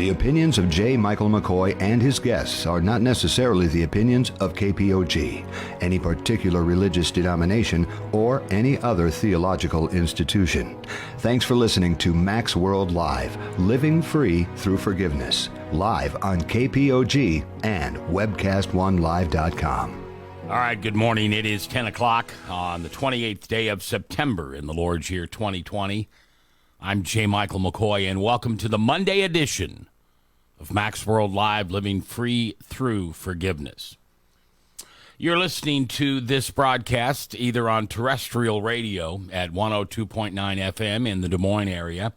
The opinions of J. Michael McCoy and his guests are not necessarily the opinions of KPOG, any particular religious denomination, or any other theological institution. Thanks for listening to Mac's World Live, living free through forgiveness, live on KPOG and webcast1live.com. All right, good morning. It is 10 o'clock on the 28th day of September in the Lord's year 2020. I'm J. Michael McCoy, and welcome to the Monday edition of Mac's World Live, living free through forgiveness. You're listening to this broadcast either on terrestrial radio at 102.9 FM in the Des Moines area,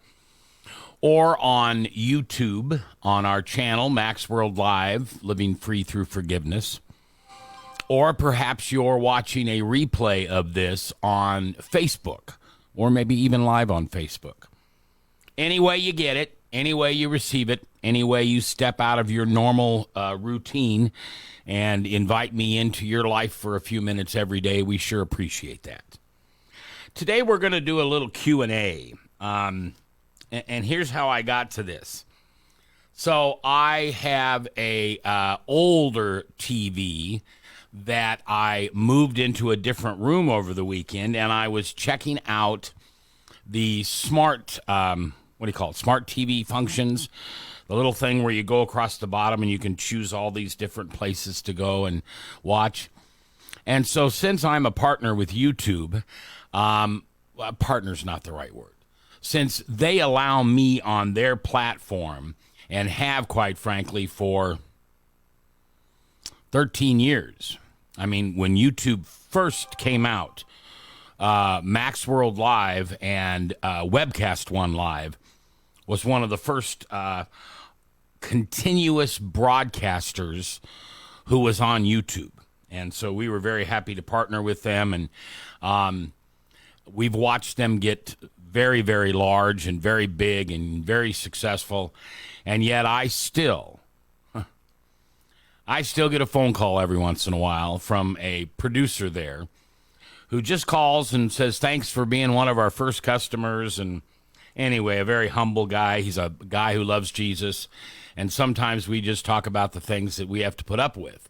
or on YouTube on our channel, Mac's World Live, living free through forgiveness. Or perhaps you're watching a replay of this on Facebook, or maybe even live on Facebook. Any way you get it, any way you receive it, any way you step out of your normal routine and invite me into your life for a few minutes every day, we sure appreciate that. Today we're going to do a little Q&A, and here's how I got to this. So I have a older TV that I moved into a different room over the weekend, and I was checking out the smart, smart TV functions, the little thing where you go across the bottom and you can choose all these different places to go and watch. And so since I'm a partner with YouTube, partner's not the right word, since they allow me on their platform and have, quite frankly, for 13 years. I mean, when YouTube first came out, Mac's World Live and Webcast One Live was one of the first continuous broadcasters who was on YouTube. And so we were very happy to partner with them. And we've watched them get very, very large and very big and very successful. And yet I still get a phone call every once in a while from a producer there who just calls and says, thanks for being one of our first customers. And anyway, a very humble guy. He's a guy who loves Jesus. And sometimes we just talk about the things that we have to put up with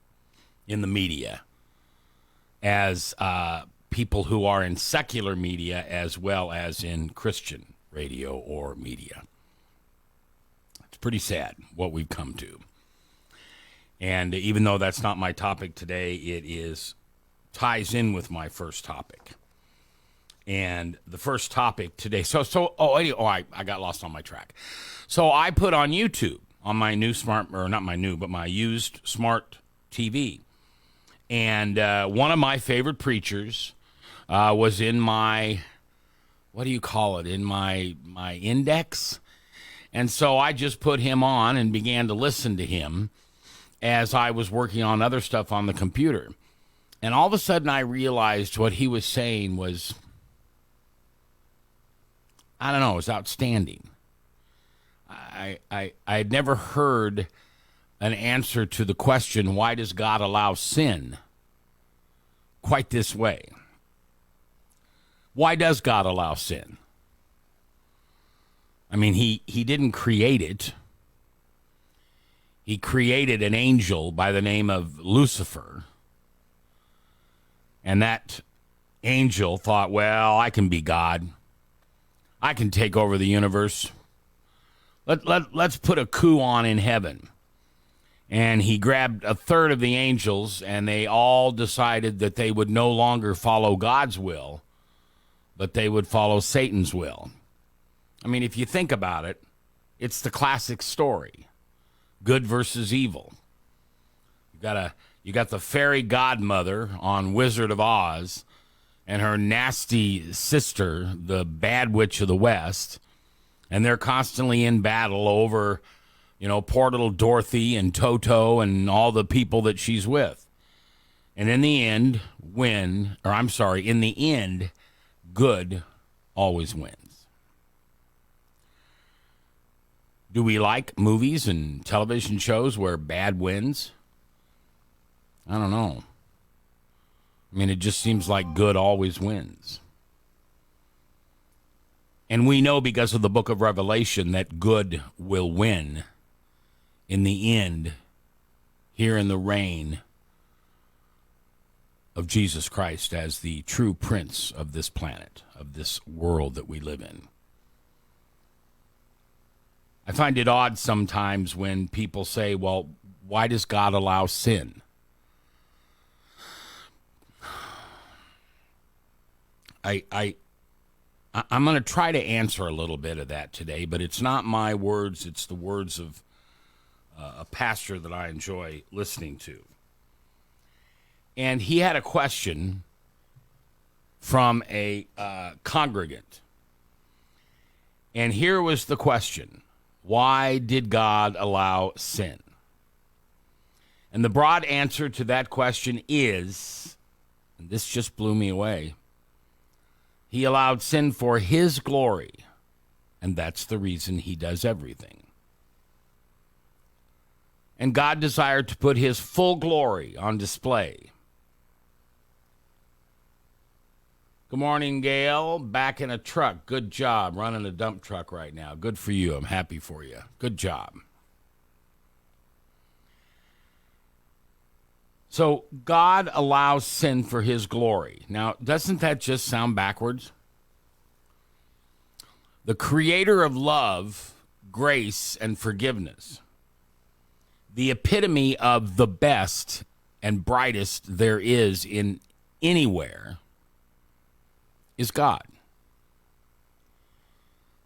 in the media as people who are in secular media as well as in Christian radio or media. It's pretty sad what we've come to. And even though that's not my topic today, it ties in with my first topic. And the first topic today, I got lost on my track. So I put on YouTube on my new my used smart TV. And one of my favorite preachers was in my, in my index. And so I just put him on and began to listen to him as I was working on other stuff on the computer. And all of a sudden I realized what he was saying was, it was outstanding. I had never heard an answer to the question, why does God allow sin, quite this way? Why does God allow sin? I mean, he didn't create it. He created an angel by the name of Lucifer. And that angel thought, well, I can be God. I can take over the universe. Let's put a coup on in heaven. And he grabbed a third of the angels, and they all decided that they would no longer follow God's will, but they would follow Satan's will. I mean, if you think about it, it's the classic story. Good versus evil. You got the fairy godmother on Wizard of Oz and her nasty sister, the bad witch of the West, and they're constantly in battle over, poor little Dorothy and Toto and all the people that she's with. And in the end, good always wins. Do we like movies and television shows where bad wins? I don't know. I mean, it just seems like good always wins. And we know because of the book of Revelation that good will win in the end, here in the reign of Jesus Christ as the true prince of this planet, of this world that we live in. I find it odd sometimes when people say, well, why does God allow sin? I'm going to try to answer a little bit of that today, but it's not my words. It's the words of a pastor that I enjoy listening to. And he had a question from a congregant. And here was the question. Why did God allow sin? And the broad answer to that question is, and this just blew me away, he allowed sin for his glory, and that's the reason he does everything. And God desired to put his full glory on display. Good morning, Gail. Back in a truck. Good job running a dump truck right now. Good for you. I'm happy for you. Good job. So God allows sin for his glory. Now, doesn't that just sound backwards? The creator of love, grace, and forgiveness, the epitome of the best and brightest there is in anywhere, is God.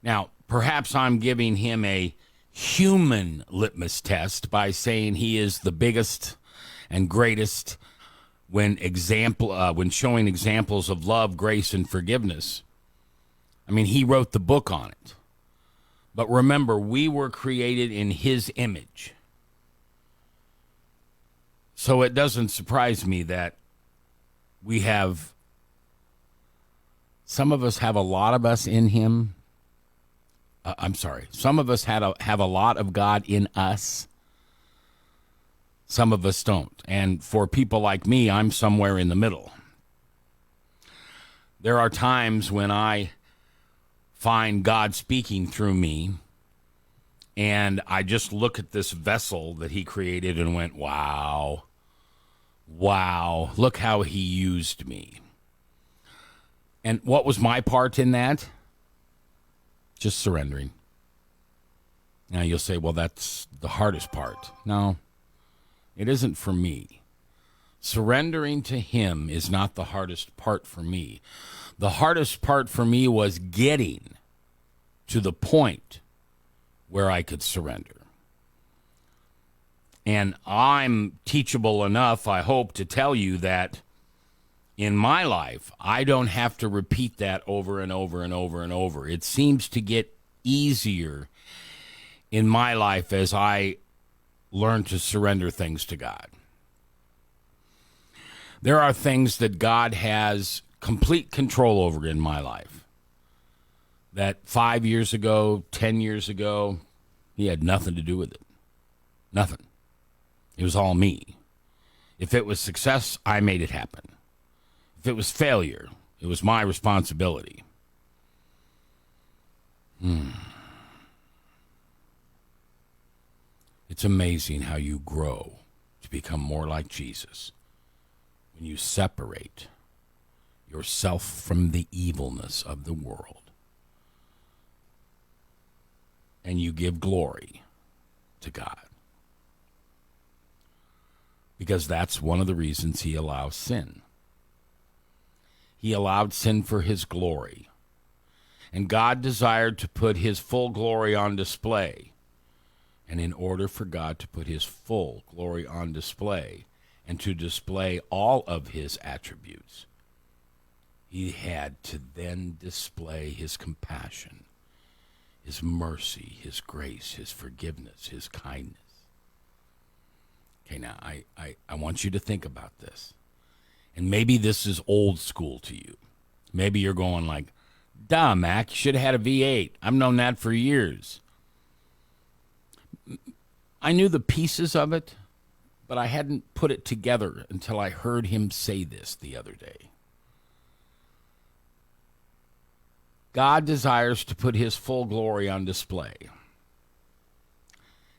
Now, perhaps I'm giving him a human litmus test by saying he is the biggest and greatest when showing examples of love, grace, and forgiveness. I mean, he wrote the book on it. But remember, we were created in his image. So it doesn't surprise me that some of us have a lot of us in him. Some of us have a lot of God in us. Some of us don't. And for people like me, I'm somewhere in the middle. There are times when I find God speaking through me, and I just look at this vessel that he created and went, wow, look how he used me. And what was my part in that? Just surrendering. Now you'll say, well, that's the hardest part. No, it isn't for me. Surrendering to him is not the hardest part for me. The hardest part for me was getting to the point where I could surrender. And I'm teachable enough, I hope, to tell you that in my life, I don't have to repeat that over and over and over and over. It seems to get easier in my life as I learn to surrender things to God. There are things that God has complete control over in my life that 5 years ago, 10 years ago, he had nothing to do with it. Nothing. It was all me. If it was success, I made it happen. If it was failure, it was my responsibility. It's amazing how you grow to become more like Jesus when you separate yourself from the evilness of the world and you give glory to God. Because that's one of the reasons he allows sin. He allowed sin for his glory. And God desired to put his full glory on display. And in order for God to put his full glory on display and to display all of his attributes, he had to then display his compassion, his mercy, his grace, his forgiveness, his kindness. Okay, now I want you to think about this. And maybe this is old school to you. Maybe you're going like, duh, Mac, you should have had a V8. I've known that for years. I knew the pieces of it, but I hadn't put it together until I heard him say this the other day. God desires to put his full glory on display.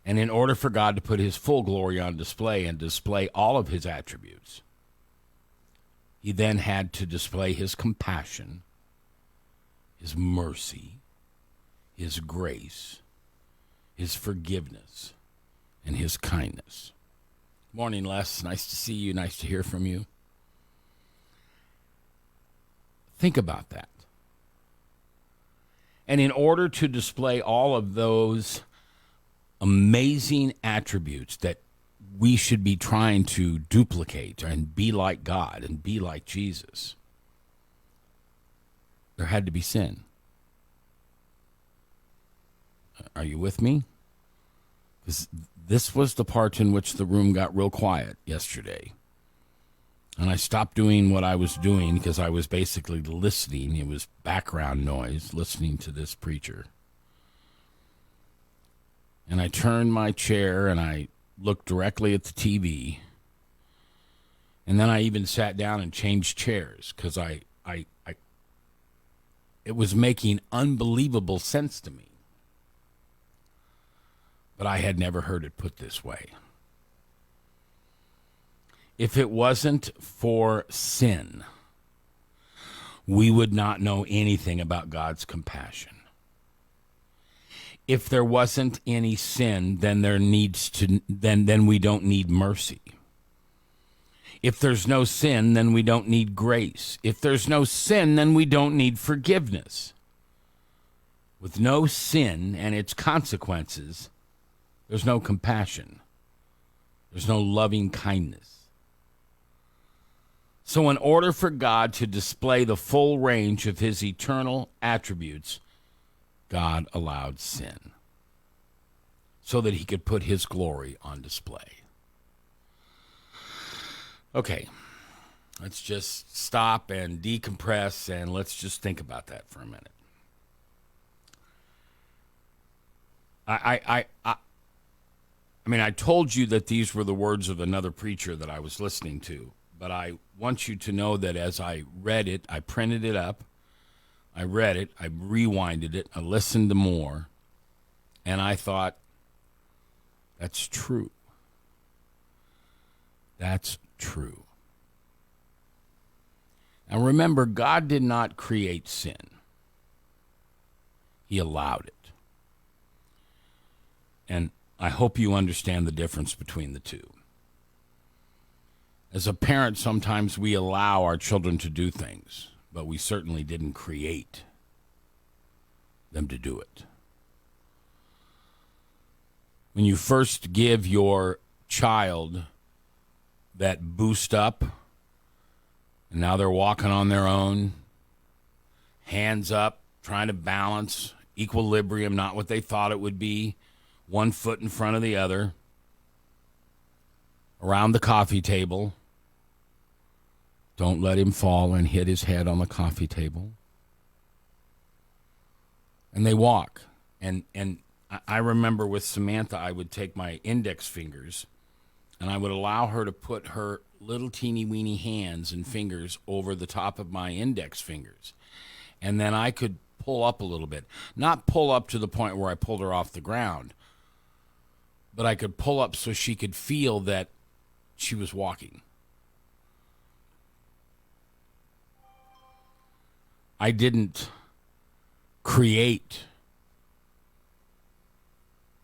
And in order for God to put his full glory on display and display all of his attributes, he then had to display his compassion, his mercy, his grace, his forgiveness, and his kindness. Morning, Les. Nice to see you. Nice to hear from you. Think about that. And in order to display all of those amazing attributes that we should be trying to duplicate and be like God and be like Jesus, there had to be sin. Are you with me? Because this was the part in which the room got real quiet yesterday. And I stopped doing what I was doing because I was basically listening. It was background noise, listening to this preacher. And I turned my chair and I looked directly at the TV. And then I even sat down and changed chairs because it was making unbelievable sense to me. But I had never heard it put this way. If it wasn't for sin, we would not know anything about God's compassion. If there wasn't any sin, then then we don't need mercy. If there's no sin, then we don't need grace. If there's no sin, then we don't need forgiveness. With no sin and its consequences, there's no compassion. There's no loving kindness. So in order for God to display the full range of his eternal attributes, God allowed sin so that he could put his glory on display. Okay, let's just stop and decompress, and let's just think about that for a minute. I mean, I told you that these were the words of another preacher that I was listening to, but I want you to know that as I read it, I printed it up, I read it, I rewinded it, I listened to more, and I thought, that's true. That's true. Now remember, God did not create sin. He allowed it. And I hope you understand the difference between the two. As a parent, sometimes we allow our children to do things, but we certainly didn't create them to do it. When you first give your child that boost up, and now they're walking on their own, hands up, trying to balance, equilibrium, not what they thought it would be, one foot in front of the other, around the coffee table. Don't let him fall and hit his head on the coffee table. And they walk. And I remember with Samantha, I would take my index fingers and I would allow her to put her little teeny weeny hands and fingers over the top of my index fingers. And then I could pull up a little bit. Not pull up to the point where I pulled her off the ground, but I could pull up so she could feel that she was walking. I didn't create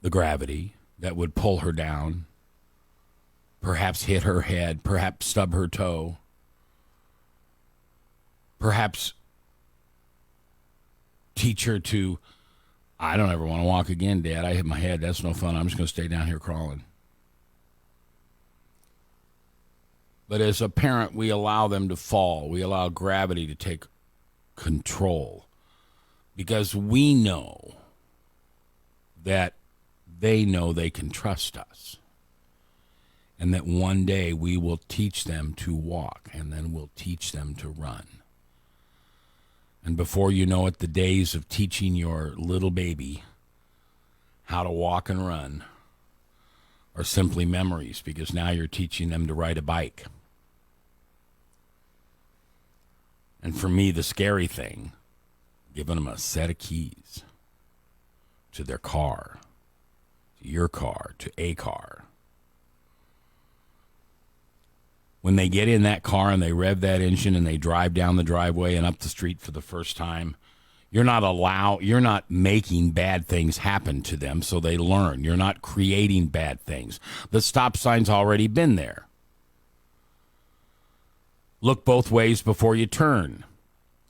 the gravity that would pull her down, perhaps hit her head, perhaps stub her toe, perhaps teach her to, I don't ever want to walk again, Dad. I hit my head. That's no fun. I'm just going to stay down here crawling. But as a parent, we allow them to fall. We allow gravity to take control because we know that they know they can trust us and that one day we will teach them to walk and then we'll teach them to run. And before you know it, the days of teaching your little baby how to walk and run are simply memories because now you're teaching them to ride a bike. And for me, the scary thing, giving them a set of keys to their car. your car, to a car. When they get in that car and they rev that engine and they drive down the driveway and up the street for the first time, you're not making bad things happen to them so they learn. You're not creating bad things. The stop sign's already been there. Look both ways before you turn.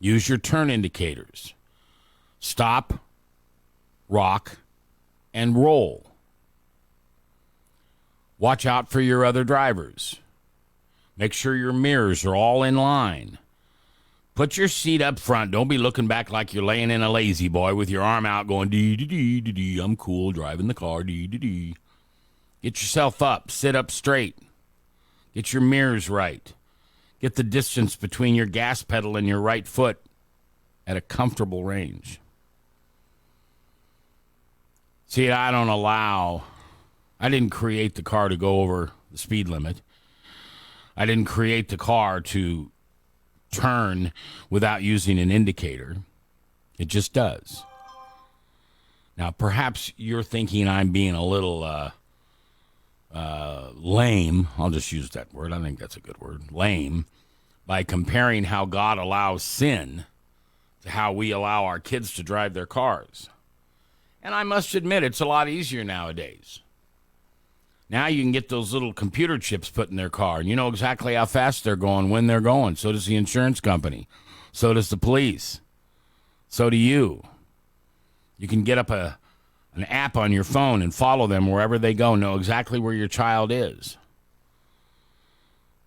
Use your turn indicators. Stop, rock, and roll. Watch out for your other drivers. Make sure your mirrors are all in line. Put your seat up front. Don't be looking back like you're laying in a lazy boy with your arm out going, dee-dee-dee-dee-dee. I'm cool driving the car, dee-dee-dee. Get yourself up. Sit up straight. Get your mirrors right. Get the distance between your gas pedal and your right foot at a comfortable range. See, I didn't create the car to go over the speed limit. I didn't create the car to turn without using an indicator. It just does. Now, perhaps you're thinking I'm being a little lame. I'll just use that word. I think that's a good word. Lame. By comparing how God allows sin to how we allow our kids to drive their cars. And I must admit, it's a lot easier nowadays. Now you can get those little computer chips put in their car, and you know exactly how fast they're going, when they're going. So does the insurance company. So does the police. So do you. You can get up an app on your phone and follow them wherever they go, know exactly where your child is.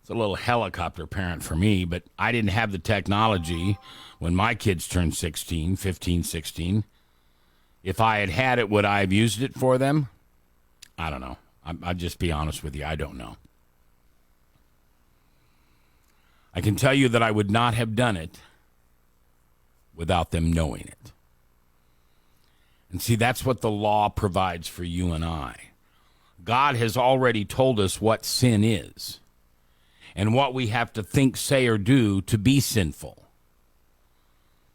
It's a little helicopter parent for me, but I didn't have the technology when my kids turned 15, 16. If I had had it, would I have used it for them? I don't know. I'll just be honest with you. I don't know. I can tell you that I would not have done it without them knowing it. And see, that's what the law provides for you and I. God has already told us what sin is and what we have to think, say, or do to be sinful.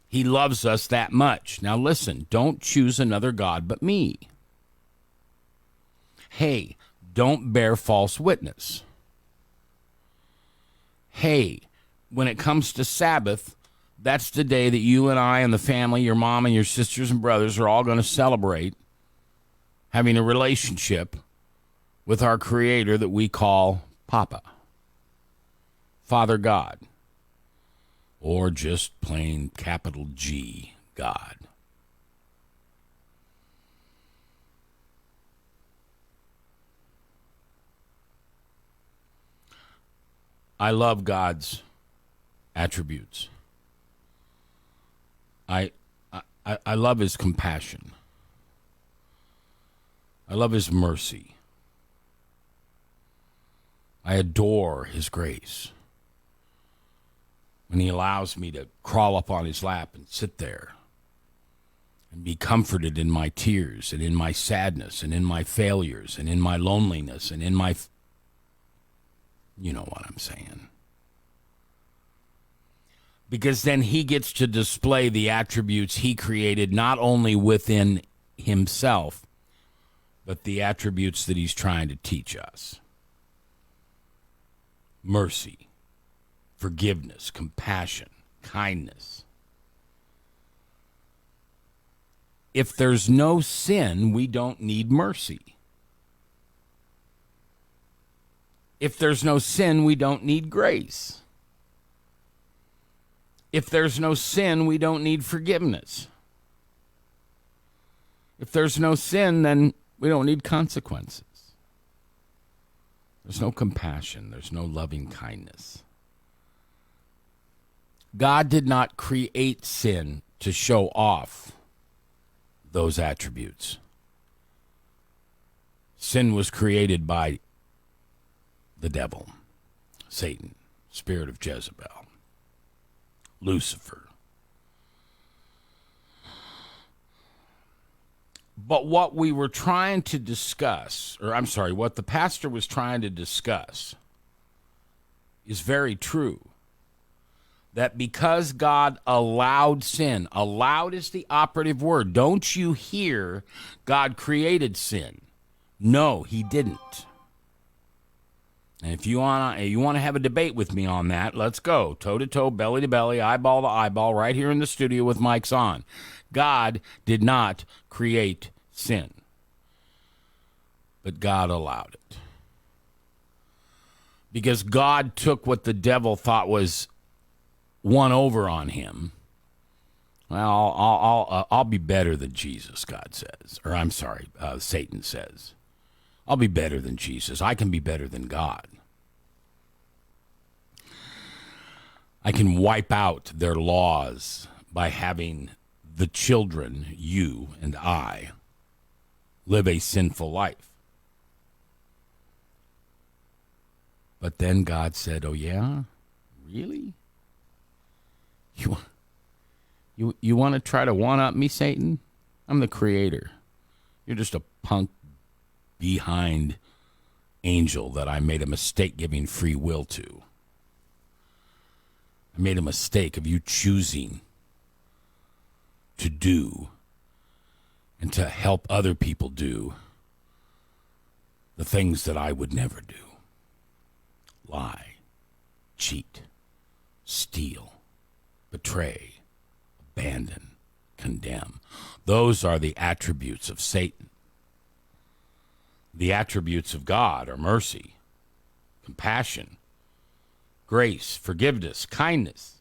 He loves us that much. Now listen, don't choose another God but me. Hey, don't bear false witness. Hey, when it comes to Sabbath, that's the day that you and I and the family, your mom and your sisters and brothers are all going to celebrate having a relationship with our Creator that we call Papa, Father God, or just plain capital G, God. I love God's attributes. I love his compassion. I love his mercy. I adore his grace. When he allows me to crawl up on his lap and sit there and be comforted in my tears and in my sadness and in my failures and in my loneliness and in my... You know what I'm saying. Because then he gets to display the attributes he created not only within himself, but the attributes that he's trying to teach us. Mercy, forgiveness, compassion, kindness. If there's no sin, we don't need mercy. If there's no sin, we don't need grace. If there's no sin, we don't need forgiveness. If there's no sin, then we don't need consequences. There's no compassion. There's no loving kindness. God did not create sin to show off those attributes. Sin was created by the devil, Satan, spirit of Jezebel, Lucifer. But what we were trying to discuss, what the pastor was trying to discuss is very true. That because God allowed sin, allowed is the operative word. Don't you hear God created sin? No, he didn't. And if you want to have a debate with me on that, let's go. Toe to toe, belly to belly, eyeball to eyeball, right here in the studio with mics on. God did not create sin, but God allowed it. Because God took what the devil thought was won over on him. Well, I'll be better than Jesus, God says. Or I'm sorry, Satan says. I'll be better than Jesus. I can be better than God. I can wipe out their laws by having the children, you and I, live a sinful life. But then God said, oh yeah? Really? You want to try to one-up me, Satan? I'm the creator. You're just a punk behind angel that I made a mistake giving free will to. I made a mistake of you choosing to do and to help other people do the things that I would never do. Lie, cheat, steal, betray, abandon, condemn. Those are the attributes of Satan. The attributes of God are mercy, compassion, grace, forgiveness, kindness.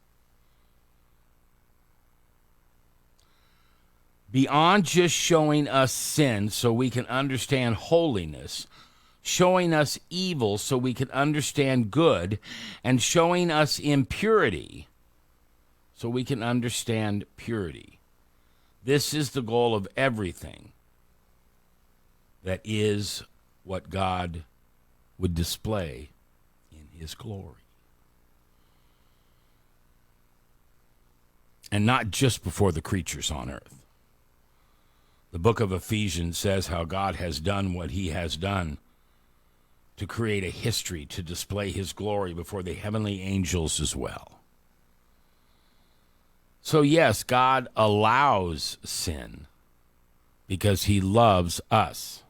Beyond just showing us sin so we can understand holiness, showing us evil so we can understand good, and showing us impurity so we can understand purity. This is the goal of everything that is what God would display in his glory. And not just before the creatures on earth. The book of Ephesians says how God has done what he has done to create a history to display his glory before the heavenly angels as well. So yes, God allows sin because he loves us.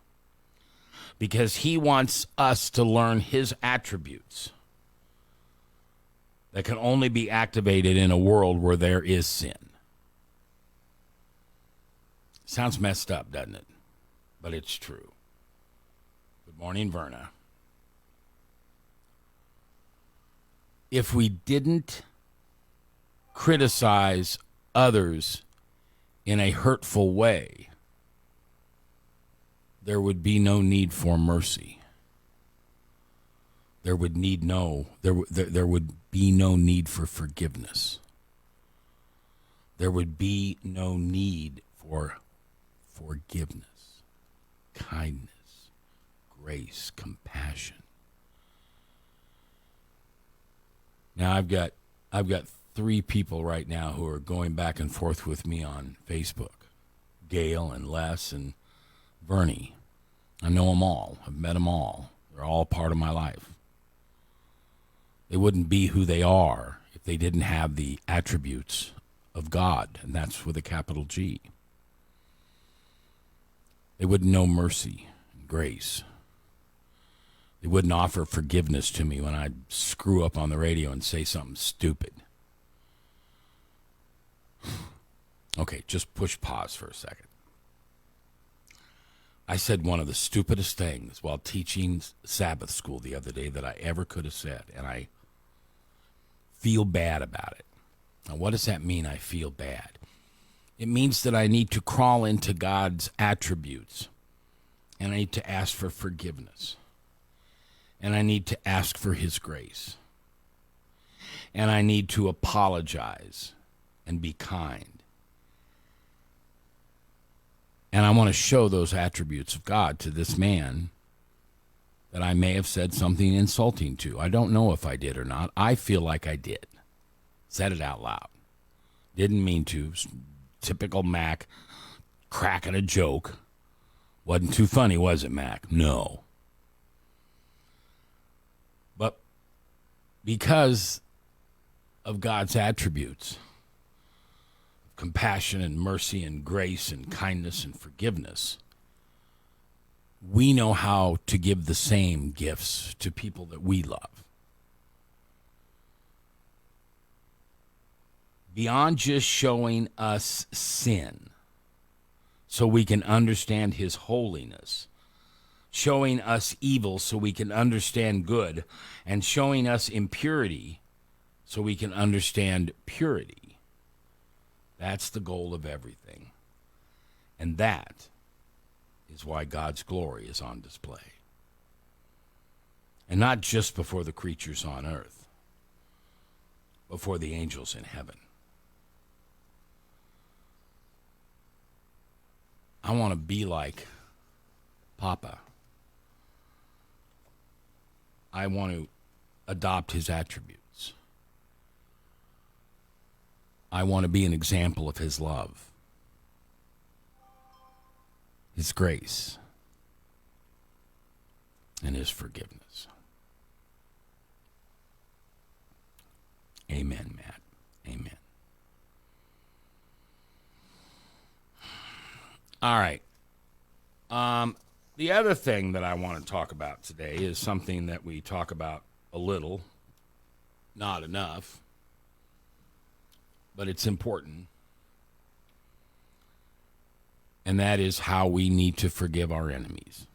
Because he wants us to learn his attributes that can only be activated in a world where there is sin. Sounds messed up, doesn't it? But it's true. Good morning, Verna. If we didn't criticize others in a hurtful way, there would be no need for mercy. There would be no need for forgiveness. There would be no need for forgiveness, kindness, grace, compassion. Now I've got 3 people right now who are going back and forth with me on Facebook. Gail and Les and Bernie. I know them all. I've met them all. They're all part of my life. They wouldn't be who they are if they didn't have the attributes of God, and that's with a capital G. They wouldn't know mercy and grace. They wouldn't offer forgiveness to me when I screw up on the radio and say something stupid. Okay, just push pause for a second. I said one of the stupidest things while teaching Sabbath school the other day that I ever could have said, and I feel bad about it. Now, what does that mean, I feel bad? It means that I need to crawl into God's attributes, and I need to ask for forgiveness, and I need to ask for his grace, and I need to apologize and be kind. And I want to show those attributes of God to this man that I may have said something insulting to. I don't know if I did or not. I feel like I did. Said it out loud. Didn't mean to. Typical Mac cracking a joke. Wasn't too funny, was it, Mac? No. But because of God's attributes, compassion and mercy and grace and kindness and forgiveness, we know how to give the same gifts to people that we love. Beyond just showing us sin so we can understand his holiness, showing us evil so we can understand good, and showing us impurity so we can understand purity. That's the goal of everything. And that is why God's glory is on display. And not just before the creatures on earth, but for the angels in heaven. I want to be like Papa. I want to adopt his attributes. I want to be an example of his love, his grace, and his forgiveness. Amen, Matt. Amen. All right. The other thing that I want to talk about today is something that we talk about a little, not enough, but it's important. And that is how we need to forgive our enemies.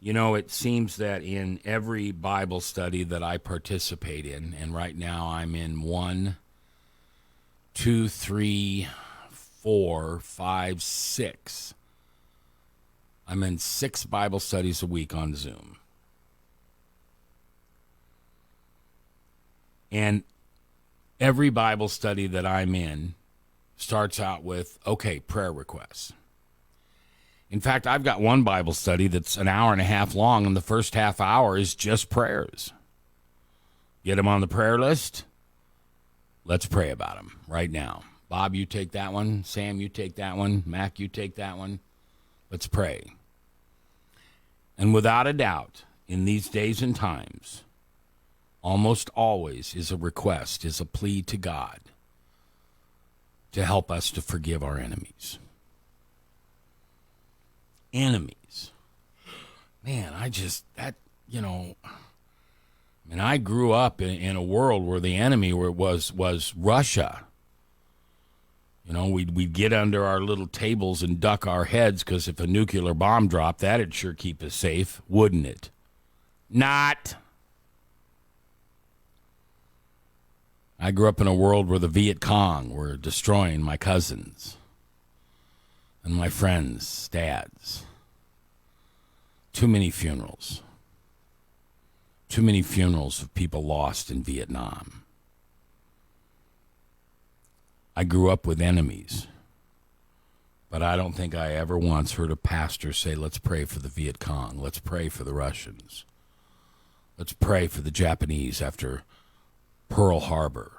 You know, it seems that in every Bible study that I participate in, and right now I'm in 1, 2, 3, 4, 5, 6. I'm in 6 Bible studies a week on Zoom. And every Bible study that I'm in starts out with, okay, prayer requests. In fact, I've got one Bible study that's an hour and a half long, and the first half hour is just prayers. Get them on the prayer list. Let's pray about them right now. Bob, you take that one. Sam, you take that one. Mac, you take that one. Let's pray. And without a doubt, in these days and times, almost always is a request, is a plea to God to help us to forgive our enemies. Enemies. Man, I grew up in a world where the enemy was Russia. You know, we'd get under our little tables and duck our heads because if a nuclear bomb dropped, that'd sure keep us safe, wouldn't it? Not. I grew up in a world where the Viet Cong were destroying my cousins and my friends' dads. Too many funerals. Too many funerals of people lost in Vietnam. I grew up with enemies, but I don't think I ever once heard a pastor say, let's pray for the Viet Cong. Let's pray for the Russians. Let's pray for the Japanese after Pearl Harbor.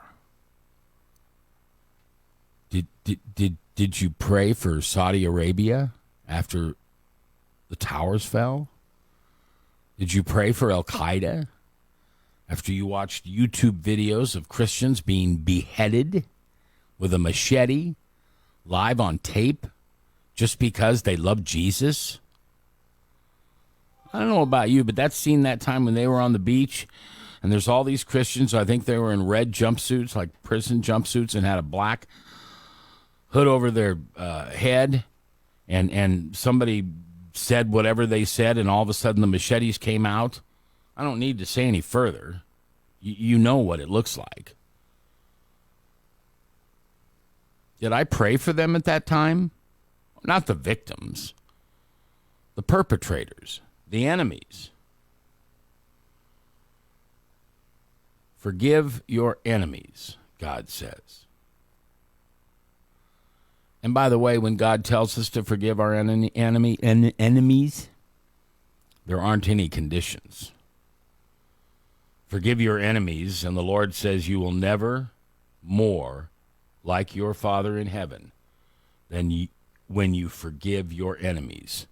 Did you pray for Saudi Arabia after the towers fell? Did you pray for Al Qaeda after you watched YouTube videos of Christians being beheaded with a machete live on tape just because they love Jesus? I don't know about you, but that scene that time when they were on the beach and there's all these Christians, I think they were in red jumpsuits, like prison jumpsuits, and had a black hood over their head, and somebody said whatever they said, and all of a sudden the machetes came out. I don't need to say any further. You know what it looks like. Did I pray for them at that time? Not the victims. The perpetrators. The enemies. Forgive your enemies, God says. And by the way, when God tells us to forgive our enemies, there aren't any conditions. Forgive your enemies, and the Lord says you will never more like your Father in heaven than when you forgive your enemies,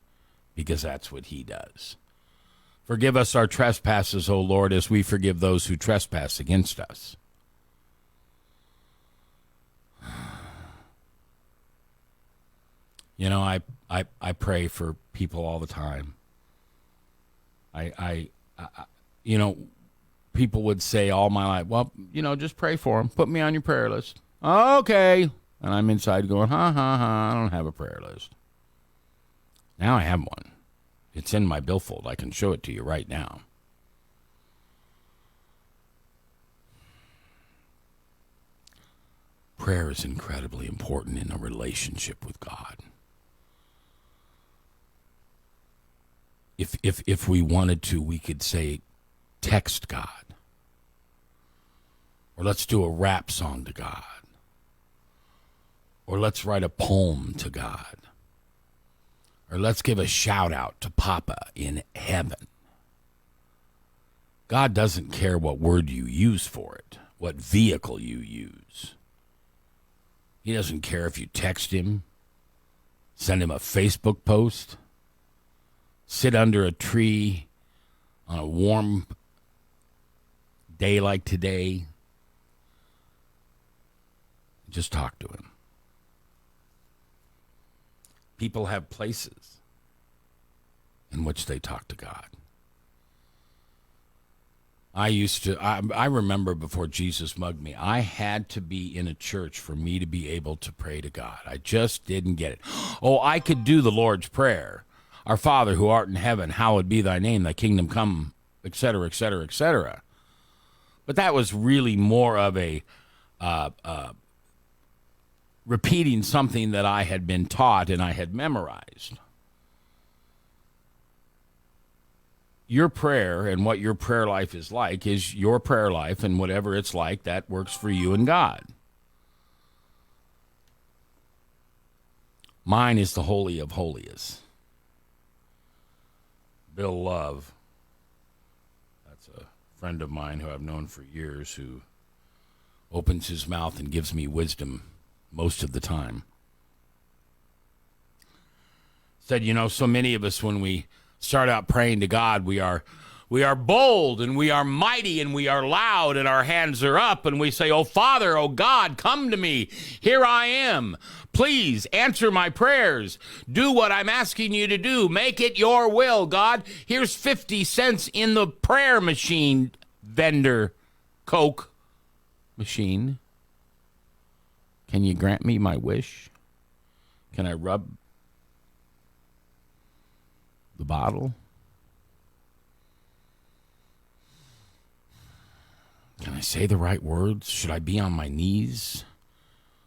because that's what he does. Forgive us our trespasses, O Lord, as we forgive those who trespass against us. You know, I pray for people all the time. I you know, people would say all my life, well, just pray for them. Put me on your prayer list. Okay. And I'm inside going, I don't have a prayer list. Now I have one. It's in my billfold. I can show it to you right now. Prayer is incredibly important in a relationship with God. If we wanted to, we could say, text God. Or let's do a rap song to God. Or let's write a poem to God. Or let's give a shout out to Papa in heaven. God doesn't care what word you use for it, what vehicle you use. He doesn't care if you text him, send him a Facebook post, sit under a tree on a warm day like today. Just talk to him. People have places in which they talk to God. I remember before Jesus mugged me, I had to be in a church for me to be able to pray to God. I just didn't get it. Oh, I could do the Lord's Prayer. Our Father who art in heaven, hallowed be thy name, thy kingdom come, etc., etc., etc. But that was really more of a repeating something that I had been taught and I had memorized. Your prayer and what your prayer life is your prayer life, and whatever it's like, that works for you and God. Mine is the Holy of Holiest. Bill Love, that's a friend of mine who I've known for years, who opens his mouth and gives me wisdom most of the time. Said, so many of us, when we start out praying to God, we are bold and we are mighty and we are loud and our hands are up and we say, oh Father, oh God, come to me. Here I am. Please answer my prayers. Do what I'm asking you to do. Make it your will, God. Here's 50 cents in the prayer machine, vendor, Coke machine. Can you grant me my wish? Can I rub the bottle? Can I say the right words? Should I be on my knees?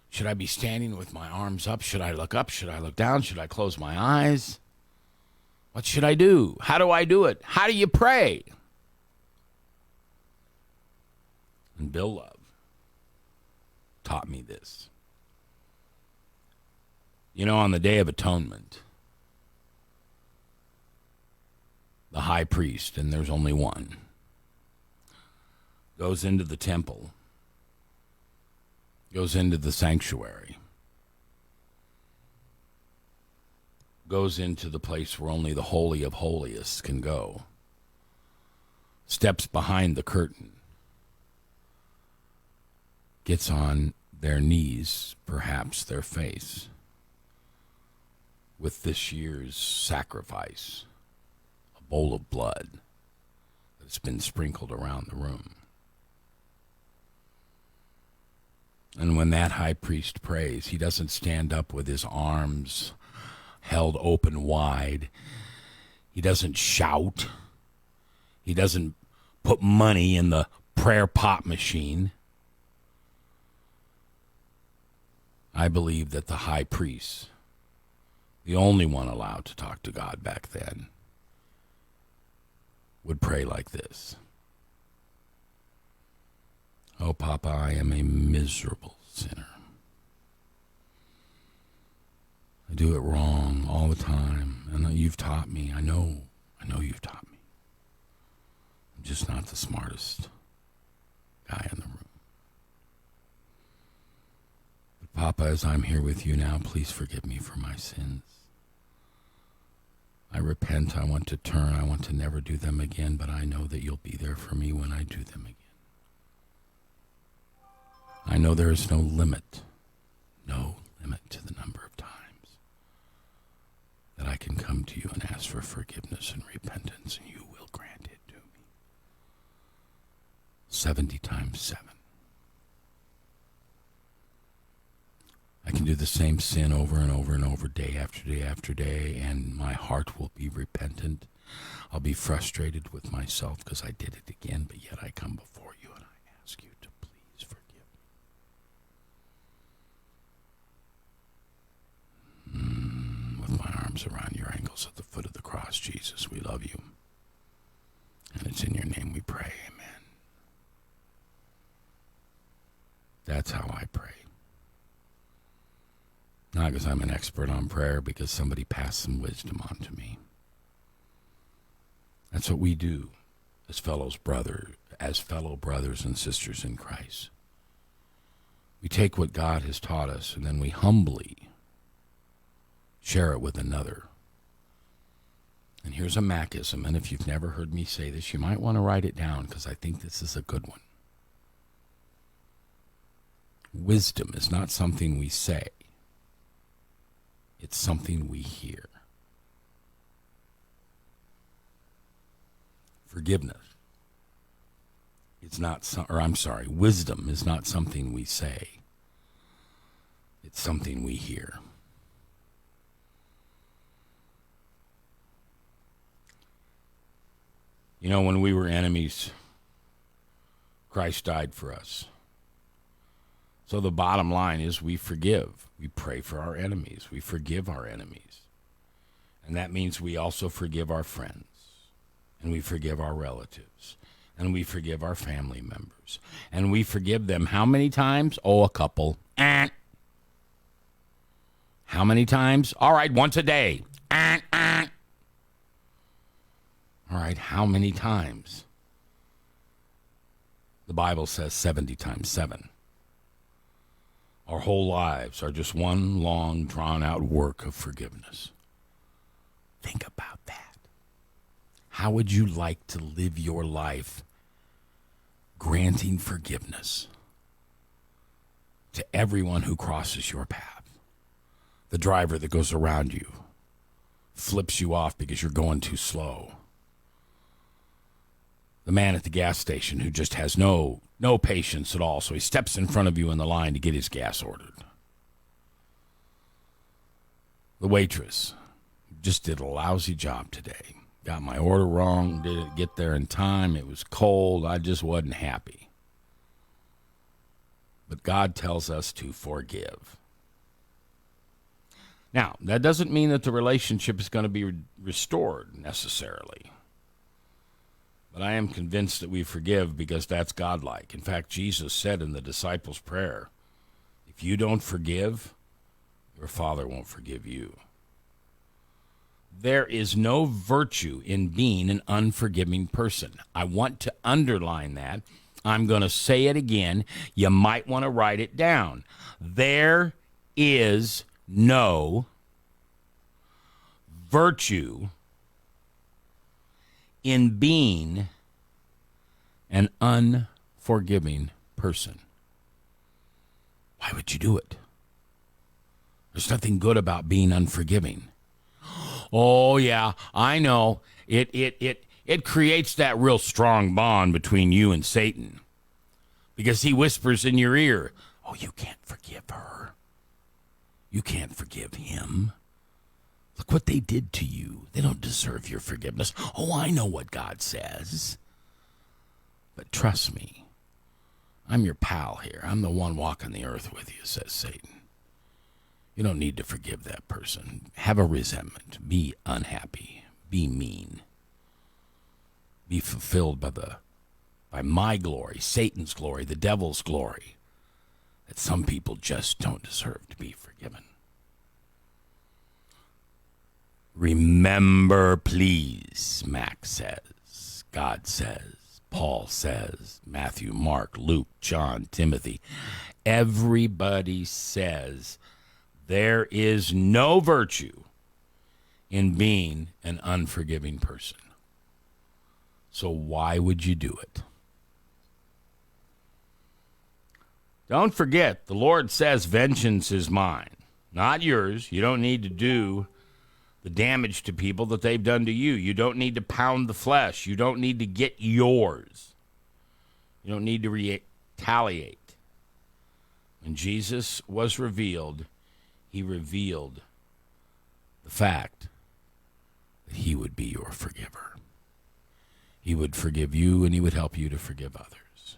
Should I be standing with my arms up? Should I look up? Should I look down? Should I close my eyes? What should I do? How do I do it? How do you pray? And Bill Love taught me this. On the Day of Atonement, the high priest, and there's only one, goes into the temple, goes into the sanctuary, goes into the place where only the Holy of Holiest can go, steps behind the curtain, gets on their knees, perhaps their face, with this year's sacrifice, a bowl of blood that's been sprinkled around the room. And when that high priest prays, he doesn't stand up with his arms held open wide. He doesn't shout. He doesn't put money in the prayer pot machine. I believe that the high priest, the only one allowed to talk to God back then, would pray like this. Oh, Papa, I am a miserable sinner. I do it wrong all the time, and you've taught me. I know you've taught me. I'm just not the smartest guy in the room. But Papa, as I'm here with you now, please forgive me for my sins. I repent. I want to turn. I want to never do them again, but I know that you'll be there for me when I do them again. I know there is no limit to the number of times come to you and ask for forgiveness and repentance, and you will grant it to me. 70 times 7. I can do the same sin over and over and over, day after day after day, and my heart will be repentant. I'll be frustrated with myself because I did it again, but yet I come before you and I ask you to please forgive me. With my arms around your ankles at the foot of the cross, Jesus, we love you. And it's in your name we pray, amen. That's how I pray. Not because I'm an expert on prayer, because somebody passed some wisdom on to me. That's what we do as fellow brothers and sisters in Christ. We take what God has taught us and then we humbly share it with another. And here's a Macism, and if you've never heard me say this, you might want to write it down because I think this is a good one. Wisdom is not something we say. It's something we hear. Forgiveness is not, wisdom is not something we say. It's something we hear. You know, when we were enemies, Christ died for us. So the bottom line is we forgive. We pray for our enemies. We forgive our enemies. And that means we also forgive our friends. And we forgive our relatives. And we forgive our family members. And we forgive them how many times? Oh, a couple. How many times? All right, once a day. All right, how many times? The Bible says 70 times 7. Our whole lives are just one long, drawn-out work of forgiveness. Think about that. How would you like to live your life granting forgiveness to everyone who crosses your path? The driver that goes around you, flips you off because you're going too slow. The man at the gas station who just has no patience at all, so he steps in front of you in the line to get his gas ordered. The waitress just did a lousy job today. Got my order wrong, didn't get there in time, it was cold, I just wasn't happy. But God tells us to forgive. Now, that doesn't mean that the relationship is going to be restored necessarily. But I am convinced that we forgive because that's godlike. In fact, Jesus said in the disciples' prayer, if you don't forgive, your Father won't forgive you. There is no virtue in being an unforgiving person. I want to underline that. I'm going to say it again. You might want to write it down. There is no virtue in being an unforgiving person. Why would you do it? There's nothing good about being unforgiving. Oh, yeah, I know. It creates that real strong bond between you and Satan because he whispers in your ear, oh, you can't forgive her. You can't forgive him. Look what they did to you. They don't deserve your forgiveness. Oh, I know what God says. But trust me, I'm your pal here. I'm the one walking the earth with you, says Satan. You don't need to forgive that person. Have a resentment. Be unhappy. Be mean. Be fulfilled by my glory, Satan's glory, the devil's glory, that some people just don't deserve to be forgiven. Remember, please, Max says, God says, Paul says, Matthew, Mark, Luke, John, Timothy. Everybody says there is no virtue in being an unforgiving person. So why would you do it? Don't forget, the Lord says vengeance is mine, not yours. You don't need to do the damage to people that they've done to you. You don't need to pound the flesh. You don't need to get yours. You don't need to retaliate. When Jesus was revealed, he revealed the fact that he would be your forgiver. He would forgive you, and he would help you to forgive others.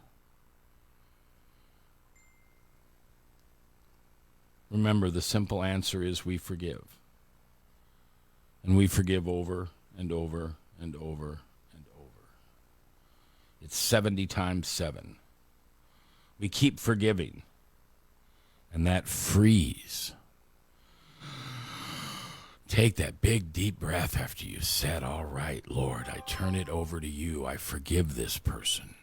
Remember, the simple answer is we forgive. And we forgive over and over and over and over. It's 70 times 7. We keep forgiving. And that frees. Take that big, deep breath after you said, all right, Lord, I turn it over to you. I forgive this person.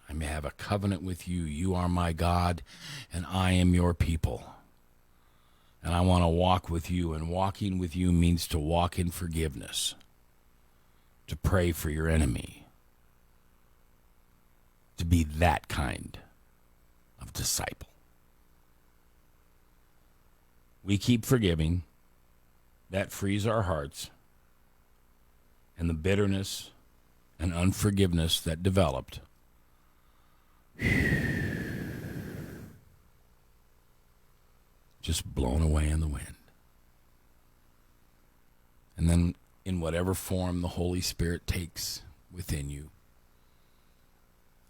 I may have a covenant with you. You are my God, and I am your people. And I want to walk with you, and walking with you means to walk in forgiveness, to pray for your enemy, to be that kind of disciple. We keep forgiving. That frees our hearts, and the bitterness and unforgiveness that developed just blown away in the wind. And then in whatever form the Holy Spirit takes within you,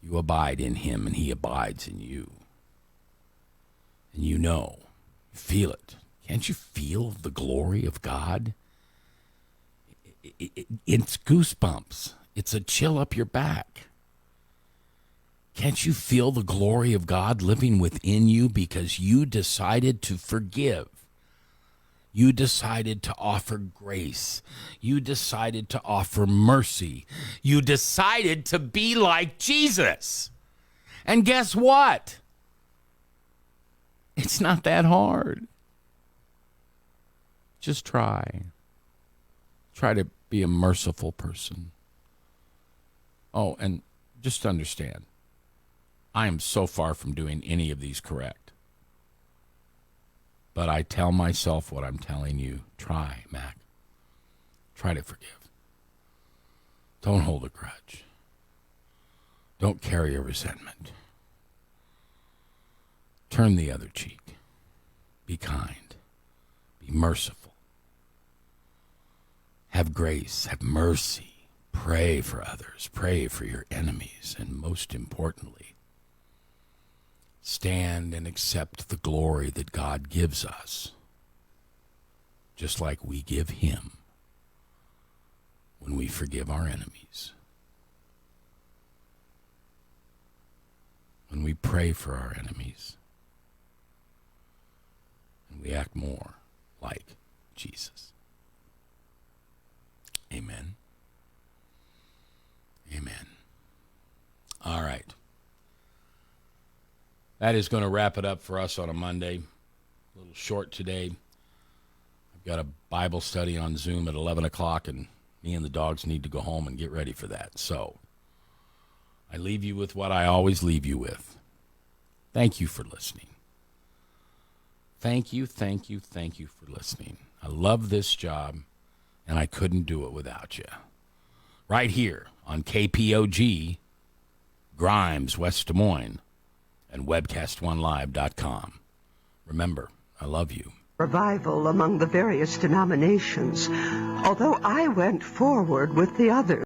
you abide in him and he abides in you. And you know, feel it. Can't you feel the glory of God? It's goosebumps. It's a chill up your back. Can't you feel the glory of God living within you because you decided to forgive? You decided to offer grace. You decided to offer mercy. You decided to be like Jesus. And guess what? It's not that hard. Just try. Try to be a merciful person. Oh, and just understand, I am so far from doing any of these correct. But I tell myself what I'm telling you. Try, Mac. Try to forgive. Don't hold a grudge. Don't carry a resentment. Turn the other cheek. Be kind. Be merciful. Have grace. Have mercy. Pray for others. Pray for your enemies. And most importantly, stand and accept the glory that God gives us, just like we give him when we forgive our enemies, when we pray for our enemies, and we act more like Jesus. Amen. Amen. All right. That is going to wrap it up for us on a Monday. A little short today. I've got a Bible study on Zoom at 11 o'clock, and me and the dogs need to go home and get ready for that. So I leave you with what I always leave you with. Thank you for listening. Thank you, thank you, thank you for listening. I love this job, and I couldn't do it without you. Right here on KPOG, Grimes, West Des Moines, and webcast1live.com. Remember, I love you. Revival among the various denominations, although I went forward with the others.